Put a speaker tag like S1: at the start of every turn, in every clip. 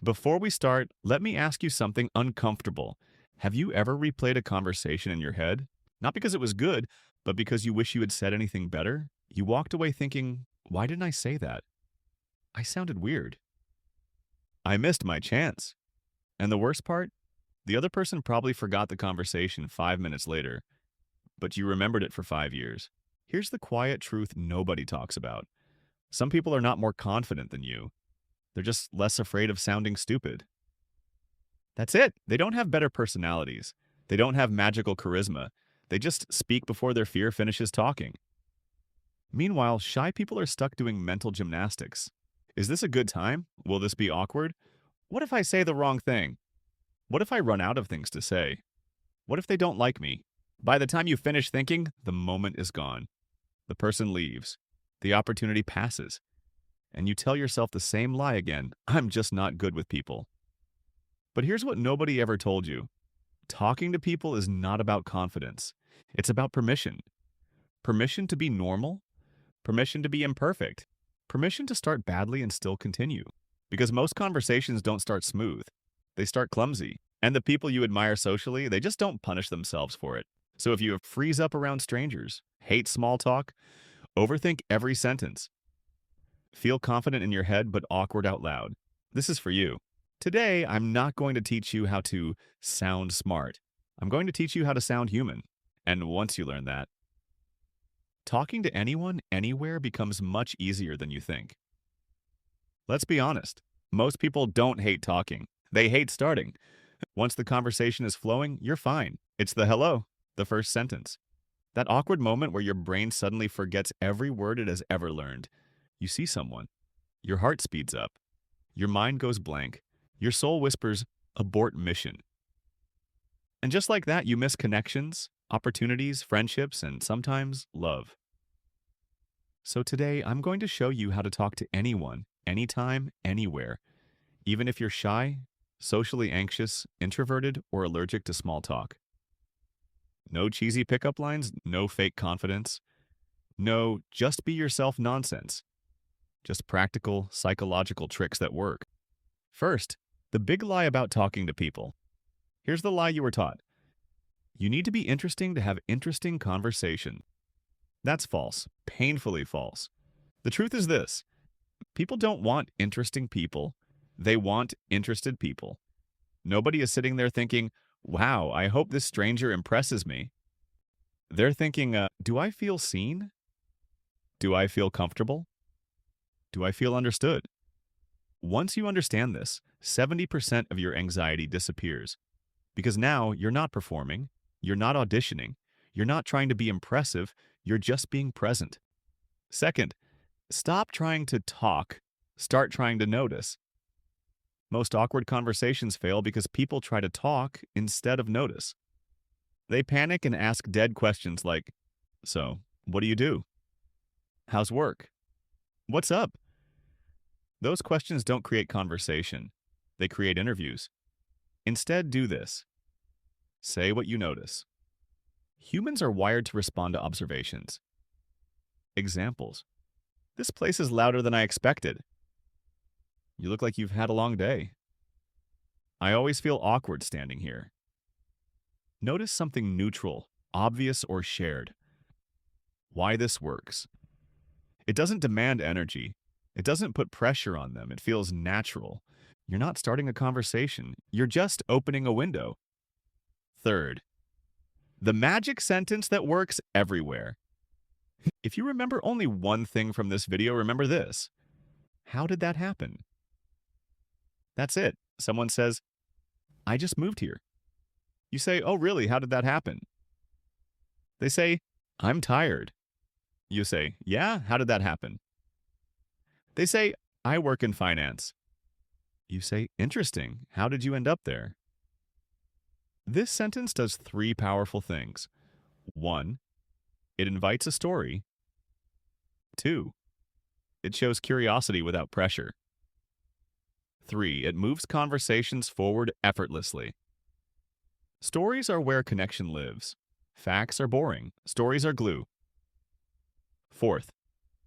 S1: Before we start, let me ask you something uncomfortable. Have you ever replayed a conversation in your head? Not because it was good, but because you wish you had said anything better? You walked away thinking, why didn't I say that? I sounded weird. I missed my chance. And the worst part? The other person probably forgot the conversation 5 minutes later, but you remembered it for 5 years. Here's the quiet truth nobody talks about. Some people are not more confident than you. They're just less afraid of sounding stupid. That's it. They don't have better personalities. They don't have magical charisma. They just speak before their fear finishes talking. Meanwhile, shy people are stuck doing mental gymnastics. Is this a good time? Will this be awkward? What if I say the wrong thing? What if I run out of things to say? What if they don't like me? By the time you finish thinking, the moment is gone. The person leaves. The opportunity passes. And you tell yourself the same lie again. I'm just not good with people. But here's what nobody ever told you. Talking to people is not about confidence. It's about permission. Permission to be normal. Permission to be imperfect. Permission to start badly and still continue. Because most conversations don't start smooth. They start clumsy. And the people you admire socially, they just don't punish themselves for it. So if you freeze up around strangers, hate small talk, overthink every sentence, feel confident in your head but awkward out loud, this is for you. Today, I'm not going to teach you how to sound smart. I'm going to teach you how to sound human. And once you learn that, talking to anyone, anywhere becomes much easier than you think. Let's be honest. Most people don't hate talking. They hate starting. Once the conversation is flowing, you're fine. It's the hello, the first sentence. That awkward moment where your brain suddenly forgets every word it has ever learned. You see someone. Your heart speeds up. Your mind goes blank. Your soul whispers, abort mission. And just like that, you miss connections, opportunities, friendships, and sometimes love. So today, I'm going to show you how to talk to anyone, anytime, anywhere, even if you're shy, socially anxious, introverted, or allergic to small talk. No cheesy pickup lines, no fake confidence. No, just be yourself nonsense. Just practical, psychological tricks that work. First, the big lie about talking to people. Here's the lie you were taught. You need to be interesting to have interesting conversation. That's false, painfully false. The truth is this. People don't want interesting people. They want interested people. Nobody is sitting there thinking, wow, I hope this stranger impresses me. They're thinking, do I feel seen? Do I feel comfortable? Do I feel understood? Once you understand this, 70% of your anxiety disappears. Because now you're not performing, you're not auditioning, you're not trying to be impressive, you're just being present. Second, stop trying to talk, start trying to notice. Most awkward conversations fail because people try to talk instead of notice. They panic and ask dead questions like, so, what do you do? How's work? What's up? Those questions don't create conversation. They create interviews. Instead, do this. Say what you notice. Humans are wired to respond to observations. Examples. This place is louder than I expected. You look like you've had a long day. I always feel awkward standing here. Notice something neutral, obvious, or shared. Why this works. It doesn't demand energy. It doesn't put pressure on them. It feels natural. You're not starting a conversation. You're just opening a window. Third, the magic sentence that works everywhere. If you remember only one thing from this video, remember this. How did that happen? That's it. Someone says, I just moved here. You say, oh, really? How did that happen? They say, I'm tired. You say, yeah? How did that happen? They say, I work in finance. You say, interesting. How did you end up there? This sentence does three powerful things. 1, it invites a story. 2, it shows curiosity without pressure. 3, it moves conversations forward effortlessly. Stories are where connection lives. Facts are boring. Stories are glue. Fourth,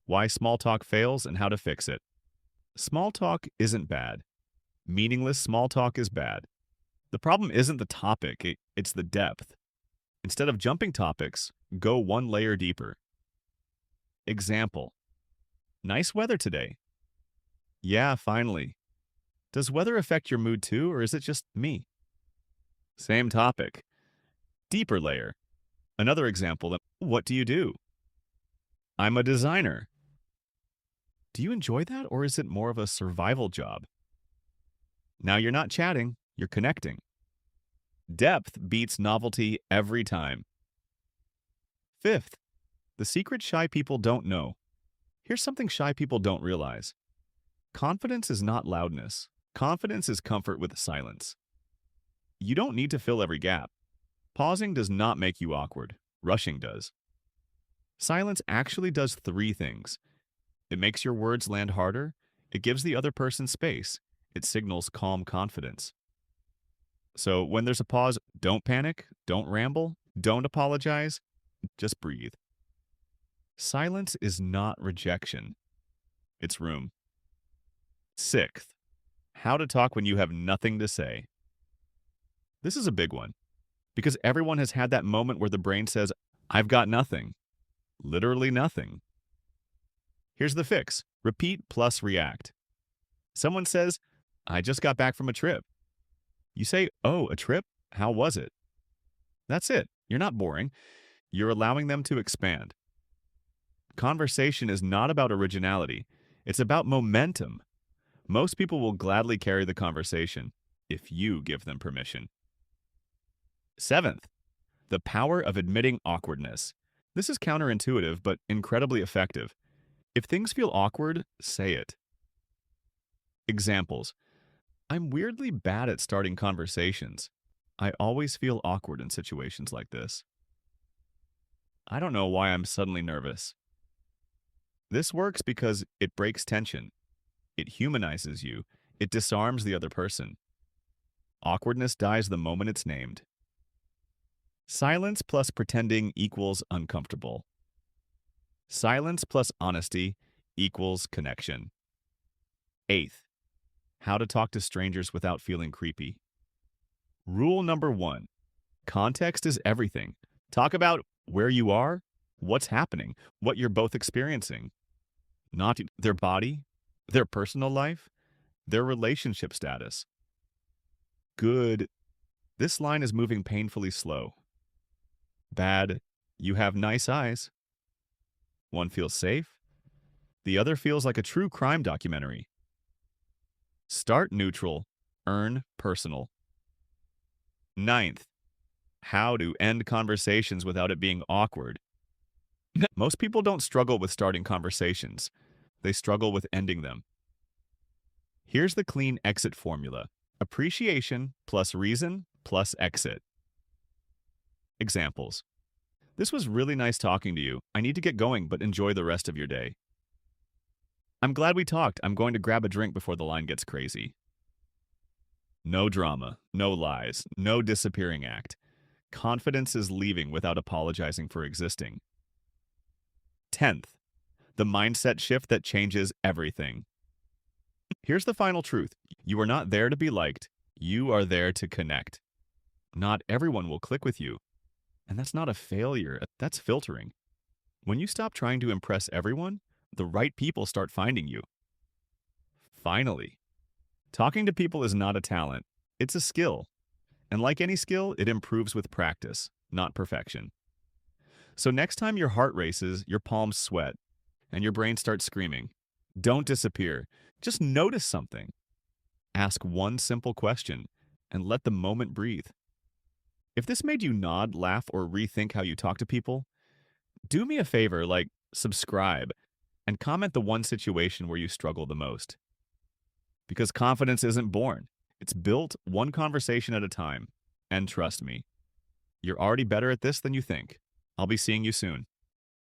S1: why small talk fails and how to fix it. Small talk isn't bad. Meaningless small talk is bad. The problem isn't the topic, it's the depth. Instead of jumping topics, go one layer deeper. Example: nice weather today. Yeah, finally. Does weather affect your mood too, or is it just me? Same topic. Deeper layer. Another example: what do you do? I'm a designer. Do you enjoy that, or is it more of a survival job? Now you're not chatting, you're connecting. Depth beats novelty every time. Fifth, the secret shy people don't know. Here's something shy people don't realize. Confidence is not loudness. Confidence is comfort with silence. You don't need to fill every gap. Pausing does not make you awkward. Rushing does. Silence actually does three things. It makes your words land harder. It gives the other person space. It signals calm confidence. So when there's a pause, don't panic, don't ramble, don't apologize, just breathe. Silence is not rejection. It's room. Sixth, how to talk when you have nothing to say. This is a big one, because everyone has had that moment where the brain says, I've got nothing. Literally nothing. Here's the fix. Repeat plus react. Someone says, I just got back from a trip. You say, oh, a trip? How was it? That's it. You're not boring. You're allowing them to expand. Conversation is not about originality. It's about momentum. Most people will gladly carry the conversation if you give them permission. Seventh, the power of admitting awkwardness. This is counterintuitive, but incredibly effective. If things feel awkward, say it. Examples: I'm weirdly bad at starting conversations. I always feel awkward in situations like this. I don't know why I'm suddenly nervous. This works because it breaks tension. It humanizes you. It disarms the other person. Awkwardness dies the moment it's named. Silence plus pretending equals uncomfortable. Silence plus honesty equals connection. Eighth, how to talk to strangers without feeling creepy. Rule number 1, context is everything. Talk about where you are, what's happening, what you're both experiencing. Not their body, their personal life, their relationship status. Good. This line is moving painfully slow. Bad. You have nice eyes. One feels safe. The other feels like a true crime documentary. Start neutral. Earn personal. Ninth, how to end conversations without it being awkward. Most people don't struggle with starting conversations. They struggle with ending them. Here's the clean exit formula. Appreciation plus reason plus exit. Examples: this was really nice talking to you. I need to get going, but enjoy the rest of your day. I'm glad we talked. I'm going to grab a drink before the line gets crazy. No drama, no lies, no disappearing act. Confidence is leaving without apologizing for existing. 10th, the mindset shift that changes everything. Here's the final truth. You are not there to be liked. You are there to connect. Not everyone will click with you. And that's not a failure. That's filtering. When you stop trying to impress everyone, the right people start finding you. Finally, talking to people is not a talent. It's a skill. And like any skill, it improves with practice, not perfection. So next time your heart races, your palms sweat, and your brain starts screaming, don't disappear. Just notice something. Ask one simple question and let the moment breathe. If this made you nod, laugh, or rethink how you talk to people, do me a favor, like subscribe, and comment the one situation where you struggle the most. Because confidence isn't born. It's built one conversation at a time. And trust me, you're already better at this than you think. I'll be seeing you soon.